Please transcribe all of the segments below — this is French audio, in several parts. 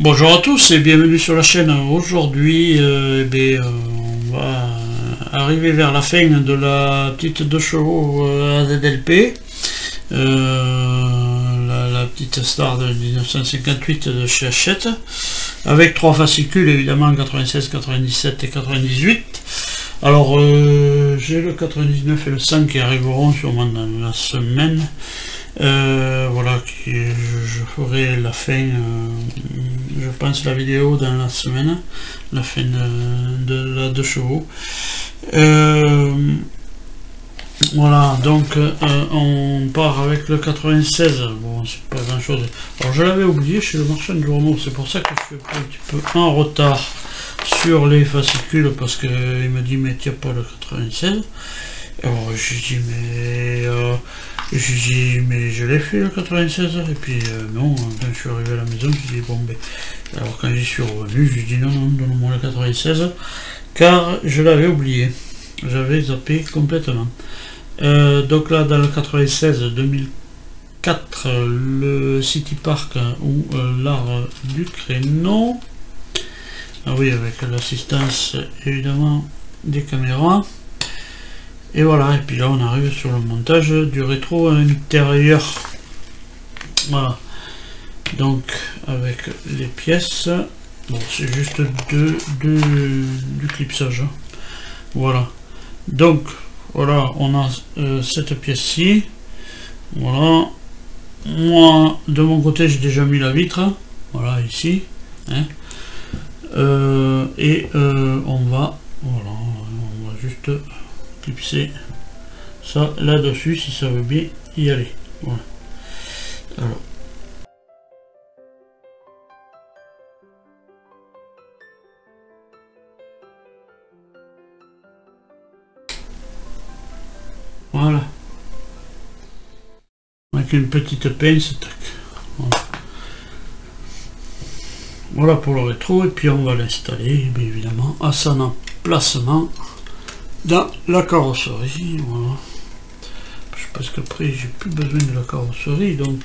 Bonjour à tous et bienvenue sur la chaîne. Aujourd'hui, on va arriver vers la fin de la petite 2 chevaux AZLP, la petite Star de 1958 de chez Hachette, avec 3 fascicules évidemment, 96, 97 et 98. Alors j'ai le 99 et le 100 qui arriveront sûrement dans la semaine. Voilà, je ferai la fin, je pense, la vidéo dans la semaine, la fin de la 2 chevaux. Voilà, donc on part avec le 96. Bon, c'est pas grand chose. Alors je l'avais oublié chez le marchand de journaux, c'est pour ça que je suis un petit peu en retard sur les fascicules, parce qu'il me dit mais tu n'as pas le 96. Alors j'ai dit mais je l'ai fait le 96, et puis non, quand je suis arrivé à la maison, j'ai dit bon ben, alors quand j'y suis revenu, j'ai dit non, donne-moi le 96, car je l'avais oublié, j'avais zappé complètement. Donc là dans le 96 2004, le City Park ou l'art du créneau, ah oui, avec l'assistance évidemment des caméras. Et voilà, et puis là on arrive sur le montage du rétro intérieur. Voilà, donc avec les pièces, bon c'est juste du clipsage. Voilà, donc voilà, on a cette pièce-ci. Voilà, moi de mon côté j'ai déjà mis la vitre, voilà ici, hein. On va, voilà, on va juste clipser ça là-dessus si ça veut bien y aller. Voilà. Alors. Voilà. Avec une petite pince, tac. Voilà. Voilà pour le rétro, et puis on va l'installer bien évidemment à son emplacement dans la carrosserie. Voilà, parce qu'après j'ai plus besoin de la carrosserie, donc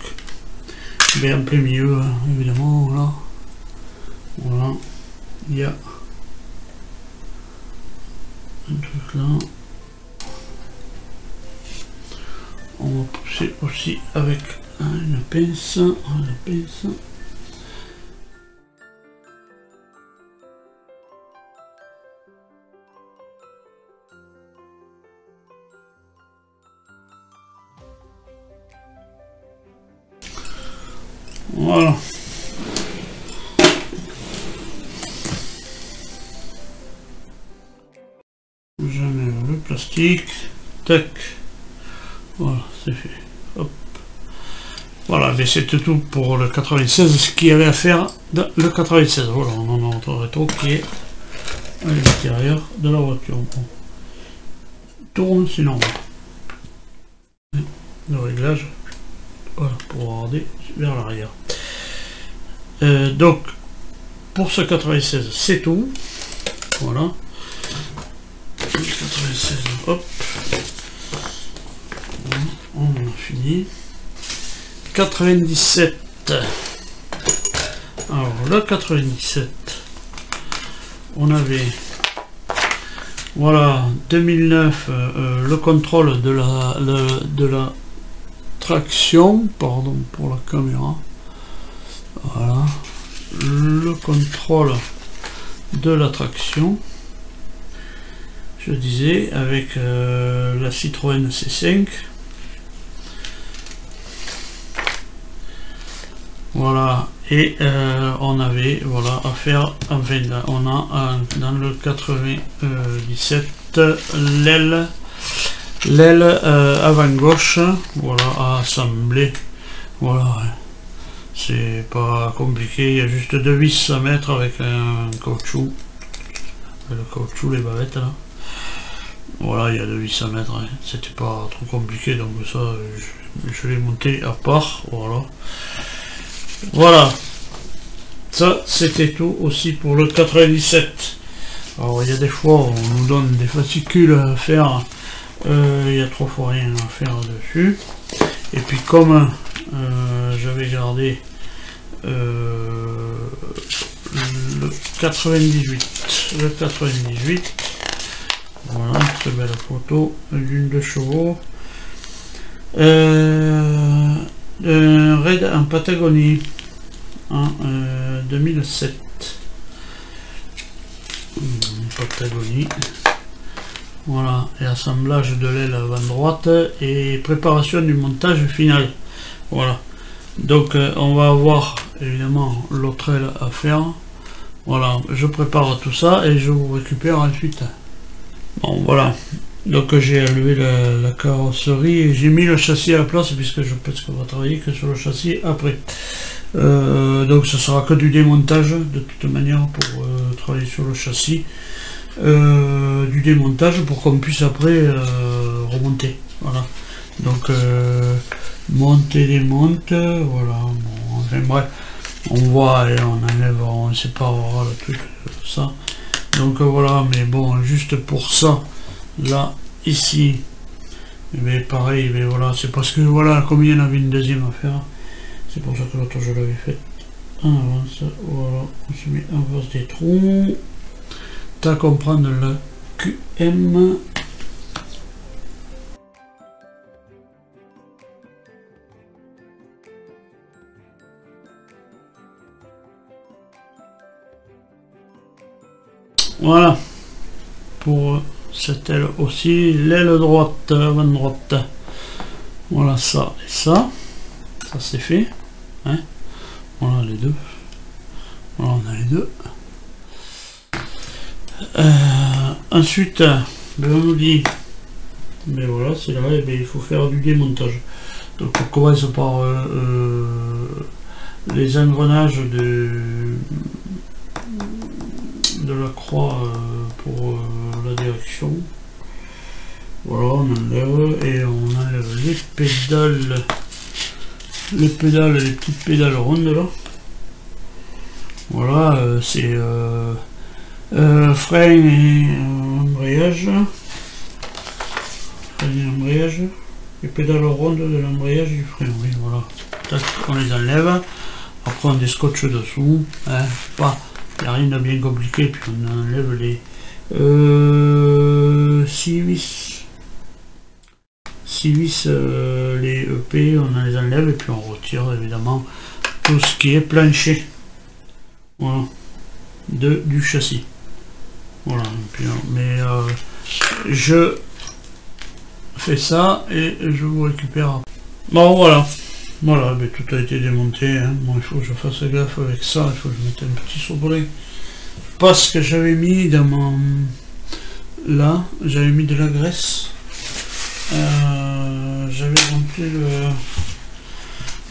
bien en plein milieu, hein, évidemment. Voilà, il y a un truc là, on va pousser aussi avec une pince, voilà. J'enlève le plastique, tac, voilà, c'est fait. Hop. Voilà, mais c'était tout pour le 96, ce qu'il y avait à faire dans le 96. Voilà, on a notre rétro qui est à l'intérieur de la voiture. Bon. Tourne sinon. Le réglage, voilà, pour regarder vers l'arrière. Donc pour ce 96 c'est tout. Voilà, 96, hop, on a fini. 97, alors le 97 on avait, voilà, 2009, le contrôle de la traction, pardon pour la caméra, voilà, le contrôle de la traction, je disais, avec la Citroën C5. Voilà, et on avait, voilà, à faire, enfin là, on a dans le 97 l'aile avant gauche, voilà, à assembler. Voilà, c'est pas compliqué, il y a juste 2 vis à mettre avec un caoutchouc, le caoutchouc, les bavettes là. Voilà, il y a 2 vis à mettre, hein. C'était pas trop compliqué, donc ça je l'ai monté à part. Voilà, voilà, ça c'était tout aussi pour le 97. Alors il y a des fois on nous donne des fascicules à faire, il y a 3 fois rien à faire dessus, et puis comme j'avais gardé le 98. Le 98. Voilà, une très belle photo d'une de chevaux. Un raid en Patagonie en 2007. Patagonie. Voilà, et assemblage de l'aile avant droite et préparation du montage final. Voilà, donc on va avoir évidemment l'autre aile à faire. Voilà, je prépare tout ça et je vous récupère ensuite. Bon, voilà, donc j'ai enlevé la carrosserie et j'ai mis le châssis à la place puisque je pense qu'on va travailler que sur le châssis après. Donc ce sera que du démontage de toute manière pour travailler sur le châssis. Du démontage pour qu'on puisse après remonter. Voilà, donc monter, démonte, voilà. Bon, enfin bref, on voit et on enlève, on séparera le truc, ça. Donc voilà, mais bon, juste pour ça, là, ici, mais pareil, mais voilà, c'est parce que voilà, comme il y en avait une deuxième à faire, c'est pour ça que l'autre je l'avais fait en avance. Voilà, on se met en face des trous. T'as comprendre le QM. Voilà, pour cette aile aussi, l'aile droite, avant droite, voilà ça et ça c'est fait, hein. Voilà les deux, voilà on a les deux. Ensuite, ben on nous dit, mais voilà c'est là, et ben il faut faire du démontage. Donc on commence par les engrenages de la croix pour la direction. Voilà, on enlève et on enlève les pédales, les petites pédales rondes là. Voilà, c'est frein et embrayage. Frein et embrayage. Les pédales rondes de l'embrayage du frein, oui, voilà. Tac, on les enlève. Après on descotche dessous. Hein, pas. Il n'y a rien de bien compliqué, puis on enlève les 6 vis. 6 vis, les EP, on les enlève et puis on retire évidemment tout ce qui est plancher. Voilà. Du châssis. Voilà. Puis, mais je fais ça et je vous récupère. Bon voilà. Voilà, mais tout a été démonté, hein. Bon, il faut que je fasse gaffe avec ça, il faut que je mette un petit sobriquet. Parce que j'avais mis dans mon... Là, j'avais mis de la graisse. J'avais rempli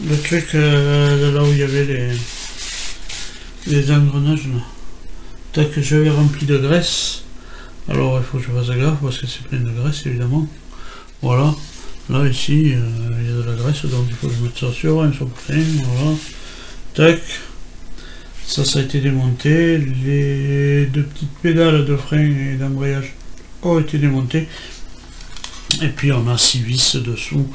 le truc de là où il y avait les engrenages. Là. Tac, j'avais rempli de graisse. Alors il faut que je fasse gaffe parce que c'est plein de graisse évidemment. Voilà. Là ici il y a de la graisse, donc il faut que je mette ça sur un sobriquet. Voilà. Tac. Ça a été démonté. Les deux petites pédales de frein et d'embrayage ont été démontées. Et puis on a 6 vis dessous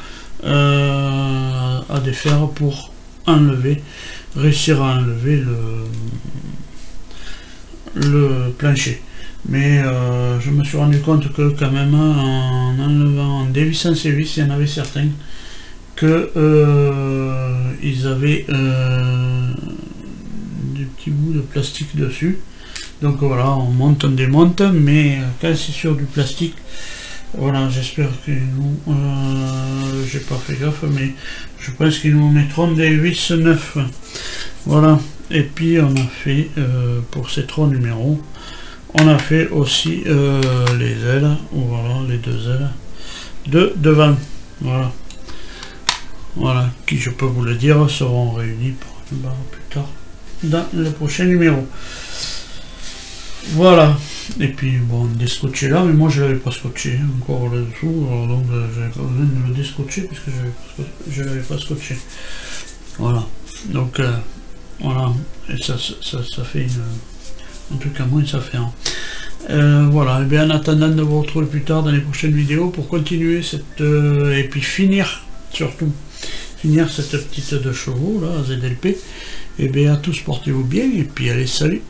à défaire pour enlever, réussir à enlever le plancher. Mais je me suis rendu compte que quand même en enlevant, en dévissant ces vis, il y en avait certains que ils avaient des petits bouts de plastique dessus. Donc voilà, on monte, on démonte, mais quand c'est sur du plastique, voilà, j'espère que nous, j'ai pas fait gaffe, mais je pense qu'ils nous mettront des vis neufs. Voilà, et puis on a fait, pour ces 3 numéros, on a fait aussi les ailes, voilà, les 2 ailes de devant, voilà. Voilà, qui je peux vous le dire, seront réunis plus tard dans le prochain numéro. Voilà, et puis bon, descotché là, mais moi je l'avais pas scotché encore là dessous, alors donc j'avais pas besoin de le descotcher parce que je l'avais pas scotché. Voilà, donc voilà, et ça fait un truc à moins, ça fait un. Voilà, et bien en attendant de vous retrouver plus tard dans les prochaines vidéos pour continuer cette et puis finir surtout finir cette petite 2 chevaux là, ZLP. Et bien à tous portez-vous bien et puis allez salut.